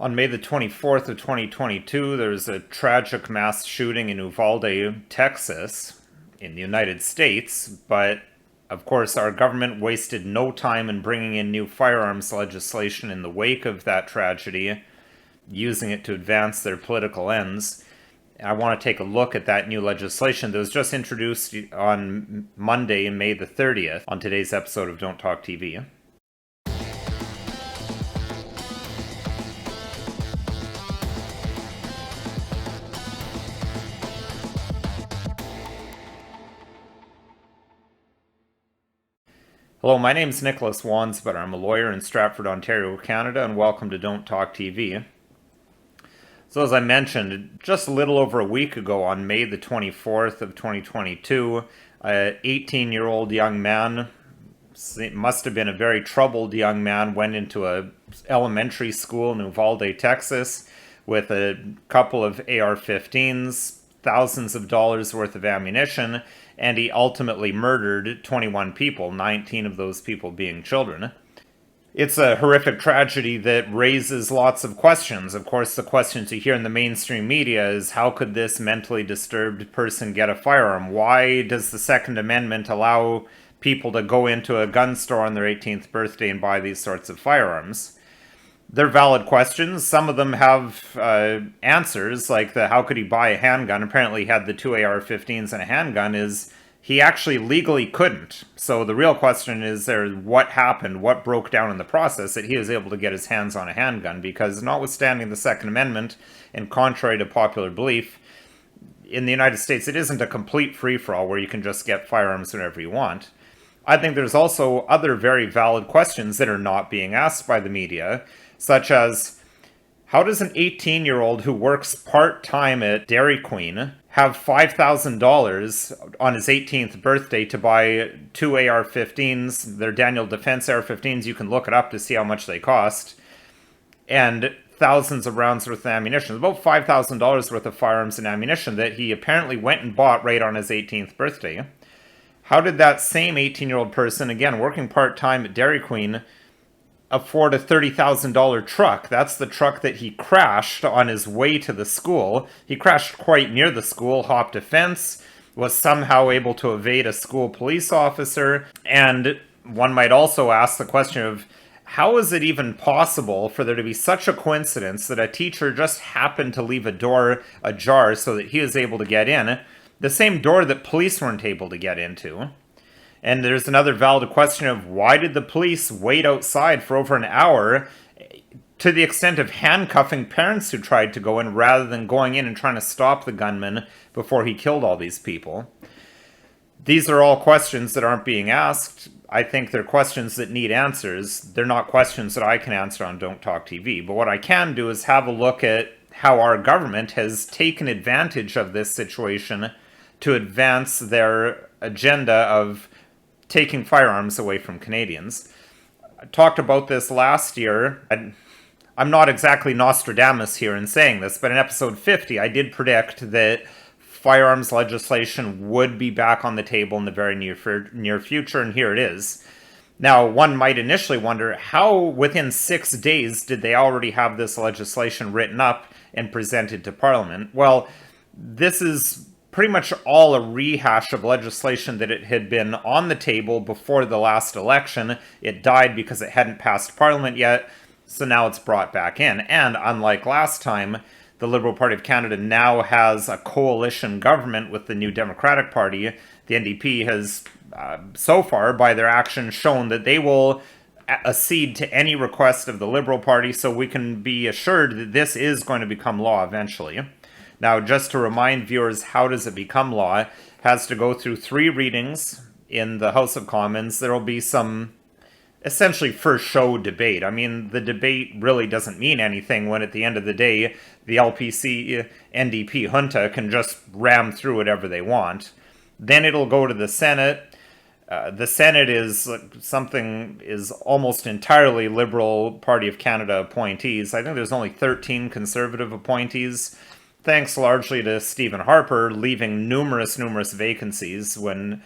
On May the 24th of 2022, there was a tragic mass shooting in Uvalde, Texas, in the United States, but of course our government wasted no time in bringing in new firearms legislation in the wake of that tragedy, using it to advance their political ends. I want to take a look at that new legislation that was just introduced on Monday, May the 30th, on today's episode of Don't Talk TV. Hello, my name is Nicholas Wansbetter. I'm a lawyer in Stratford, Ontario, Canada, and welcome to Don't Talk TV. So as I mentioned, just a little over a week ago on May the 24th of 2022, an 18-year-old young man, must have been a very troubled young man, went into an elementary school in Uvalde, Texas, with a couple of AR-15s, thousands of dollars worth of ammunition, and he ultimately murdered 21 people, 19 of those people being children. It's a horrific tragedy that raises lots of questions. Of course, the questions you hear in the mainstream media is, how could this mentally disturbed person get a firearm? Why does the Second Amendment allow people to go into a gun store on their 18th birthday and buy these sorts of firearms? They're valid questions. Some of them have answers, like the how could he buy a handgun? Apparently he had the two AR-15s and a handgun. He actually legally couldn't. So the real question is what happened, what broke down in the process that he was able to get his hands on a handgun? Because notwithstanding the Second Amendment, and contrary to popular belief, in the United States it isn't a complete free-for-all where you can just get firearms whenever you want. I think there's also other very valid questions that are not being asked by the media, such as, how does an 18-year-old who works part-time at Dairy Queen have $5,000 on his 18th birthday to buy two AR-15s? They're Daniel Defense AR-15s. You can look it up to see how much they cost. And thousands of rounds worth of ammunition. About $5,000 worth of firearms and ammunition that he apparently went and bought right on his 18th birthday. How did that same 18-year-old person, again, working part-time at Dairy Queen, afford a $30,000 truck? That's the truck that he crashed on his way to the school. He crashed quite near the school, hopped a fence, was somehow able to evade a school police officer. And one might also ask the question of, how is it even possible for there to be such a coincidence that a teacher just happened to leave a door ajar so that he was able to get in, the same door that police weren't able to get into? And there's another valid question of, why did the police wait outside for over an hour, to the extent of handcuffing parents who tried to go in, rather than going in and trying to stop the gunman before he killed all these people? These are all questions that aren't being asked. I think they're questions that need answers. They're not questions that I can answer on Don't Talk TV. But what I can do is have a look at how our government has taken advantage of this situation to advance their agenda of taking firearms away from Canadians. I talked about this last year. I'm not exactly Nostradamus here in saying this, but in episode 50, I did predict that firearms legislation would be back on the table in the very near future, and here it is. Now, one might initially wonder, how within 6 days did they already have this legislation written up and presented to Parliament? Well, this is pretty much all a rehash of legislation that it had been on the table before the last election. It died because it hadn't passed Parliament yet, so now it's brought back in. And unlike last time, the Liberal Party of Canada now has a coalition government with the New Democratic Party. The NDP has, so far, by their actions, shown that they will accede to any request of the Liberal Party, so we can be assured that this is going to become law eventually. Now, just to remind viewers, how does it become law? It has to go through 3 readings in the House of Commons. There will be some essentially first show debate. I mean, the debate really doesn't mean anything when at the end of the day, the LPC NDP junta can just ram through whatever they want. Then it'll go to the Senate. The Senate is almost entirely Liberal Party of Canada appointees. I think there's only 13 Conservative appointees, thanks largely to Stephen Harper leaving numerous vacancies when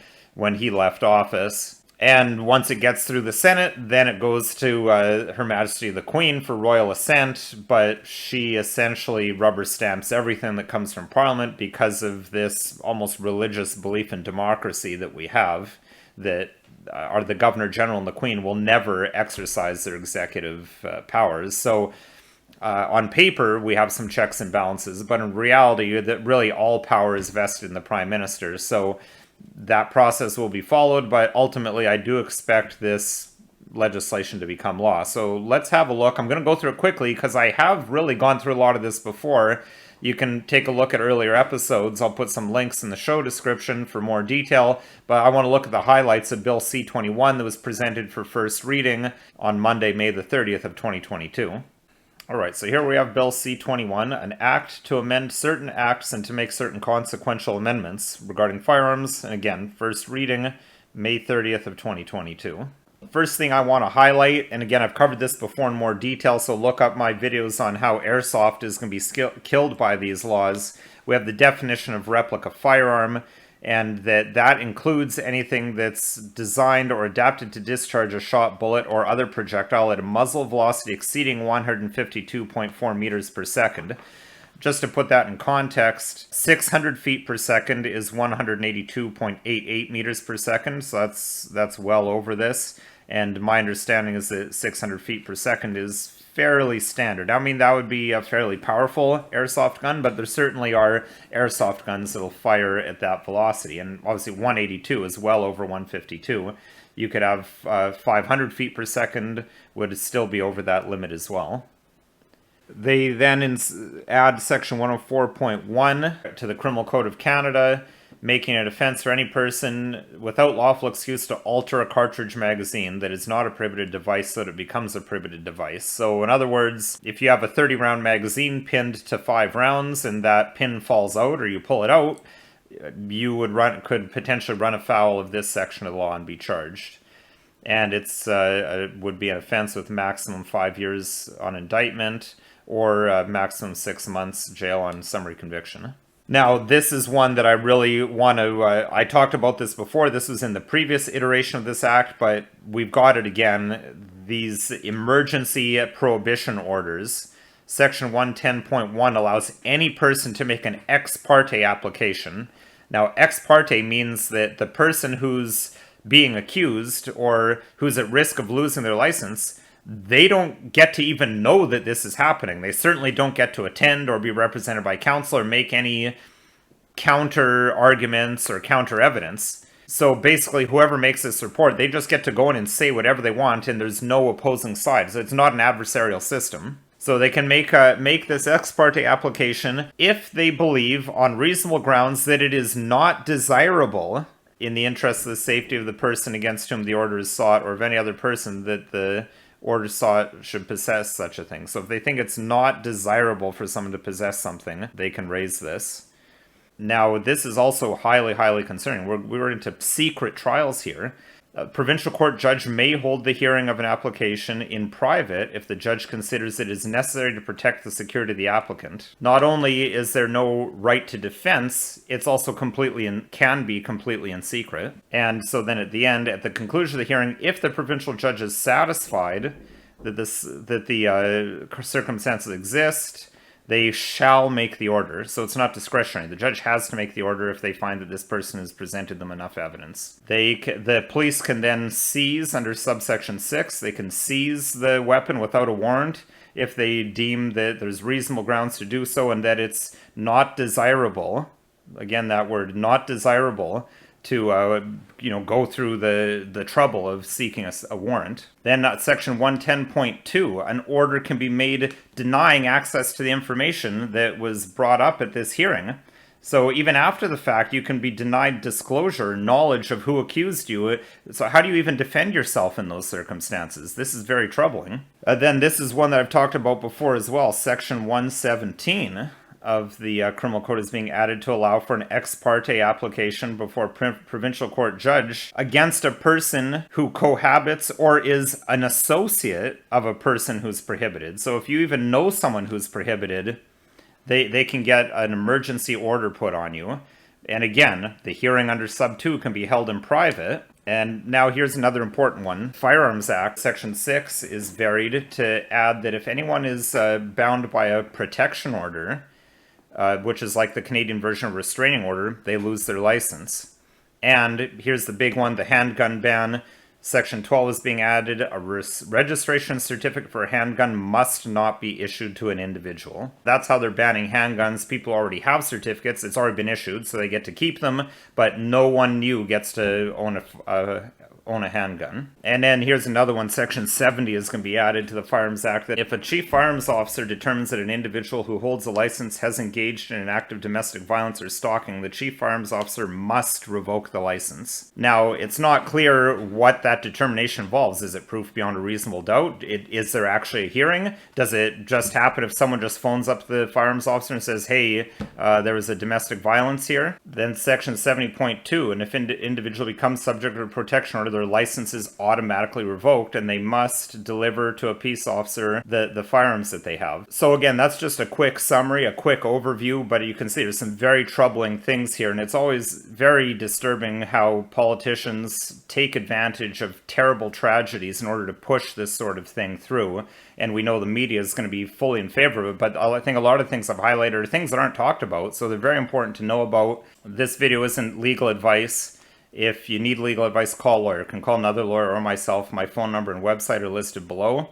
he left office. And once it gets through the Senate, then it goes to Her Majesty the Queen for royal assent, but she essentially rubber stamps everything that comes from Parliament because of this almost religious belief in democracy that we have, that the Governor General and the Queen will never exercise their executive powers. So on paper, we have some checks and balances, but in reality, that really all power is vested in the Prime Minister. So that process will be followed, but ultimately I do expect this legislation to become law. So let's have a look. I'm going to go through it quickly because I have really gone through a lot of this before. You can take a look at earlier episodes. I'll put some links in the show description for more detail, but I want to look at the highlights of Bill C-21 that was presented for first reading on Monday, May the 30th of 2022. Alright, so here we have Bill C-21, an act to amend certain acts and to make certain consequential amendments regarding firearms, and again, first reading, May 30th of 2022. First thing I want to highlight, and again, I've covered this before in more detail, so look up my videos on how airsoft is going to be killed by these laws. We have the definition of replica firearm, and that includes anything that's designed or adapted to discharge a shot, bullet, or other projectile at a muzzle velocity exceeding 152.4 meters per second. Just to put that in context, 600 feet per second is 182.88 meters per second, so that's well over this. And my understanding is that 600 feet per second is fairly standard. I mean, that would be a fairly powerful airsoft gun, but there certainly are airsoft guns that'll fire at that velocity. And obviously 182 is well over 152. You could have 500 feet per second would still be over that limit as well. They then add section 104.1 to the Criminal Code of Canada, making it an offense for any person without lawful excuse to alter a cartridge magazine that is not a prohibited device so that it becomes a prohibited device. So in other words, if you have a 30-round magazine pinned to 5 rounds and that pin falls out or you pull it out, you could potentially run afoul of this section of the law and be charged. And it would be an offense with maximum 5 years on indictment or maximum 6 months jail on summary conviction. Now, this is one that I really want to, I talked about this before, this was in the previous iteration of this act, but we've got it again, these emergency prohibition orders. Section 110.1 allows any person to make an ex parte application. Now, ex parte means that the person who's being accused or who's at risk of losing their license, they don't get to even know that this is happening. They certainly don't get to attend or be represented by counsel or make any counter arguments or counter evidence. So basically, whoever makes this report, they just get to go in and say whatever they want, and there's no opposing side. So it's not an adversarial system. So they can make this ex parte application if they believe on reasonable grounds that it is not desirable in the interest of the safety of the person against whom the order is sought or of any other person that the order sought should possess such a thing. So if they think it's not desirable for someone to possess something, they can raise this. Now, this is also highly, highly concerning. We're into secret trials here. A provincial court judge may hold the hearing of an application in private if the judge considers it is necessary to protect the security of the applicant. Not only is there no right to defense, it's also can be completely in secret. And so then at the end, at the conclusion of the hearing, if the provincial judge is satisfied that the circumstances exist, they shall make the order. So it's not discretionary. The judge has to make the order if they find that this person has presented them enough evidence. The police can then seize, under subsection 6, they can seize the weapon without a warrant if they deem that there's reasonable grounds to do so and that it's not desirable, again that word, not desirable, to go through the trouble of seeking a warrant. Then section 110.2, an order can be made denying access to the information that was brought up at this hearing. So even after the fact, you can be denied disclosure, knowledge of who accused you. So how do you even defend yourself in those circumstances? This is very troubling. Then this is one that I've talked about before as well, section 117. Of the criminal code is being added to allow for an ex parte application before a provincial court judge against a person who cohabits or is an associate of a person who's prohibited. So if you even know someone who's prohibited, they can get an emergency order put on you And again, the hearing under sub 2 can be held in private. And now here's another important one. Firearms Act, Section 6 is varied to add that if anyone is bound by a protection order, which is like the Canadian version of restraining order, they lose their license. And here's the big one, the handgun ban. Section 12 is being added. A registration certificate for a handgun must not be issued to an individual. That's how they're banning handguns. People already have certificates. It's already been issued, so they get to keep them, but no one new gets to own a handgun. And then here's another one. Section 70 is going to be added to the Firearms Act, that if a chief firearms officer determines that an individual who holds a license has engaged in an act of domestic violence or stalking, the chief firearms officer must revoke the license. Now, it's not clear what that determination involves. Is it proof beyond a reasonable doubt? Is there actually a hearing? Does it just happen if someone just phones up the firearms officer and says, hey, there was a domestic violence here? Then Section 70.2, and if an individual becomes subject to a protection order, their license is automatically revoked, and they must deliver to a peace officer the firearms that they have. So again, that's just a quick summary, a quick overview, but you can see there's some very troubling things here, and it's always very disturbing how politicians take advantage of terrible tragedies in order to push this sort of thing through. And we know the media is going to be fully in favor of it, but I think a lot of things I've highlighted are things that aren't talked about, so they're very important to know about. This video isn't legal advice. If you need legal advice, call a lawyer. You can call another lawyer or myself. My phone number and website are listed below.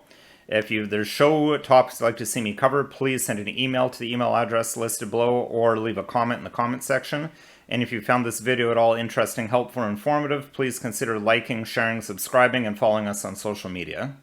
If there's show topics you'd like to see me cover, please send an email to the email address listed below or leave a comment in the comment section. And if you found this video at all interesting, helpful, or informative, please consider liking, sharing, subscribing, and following us on social media.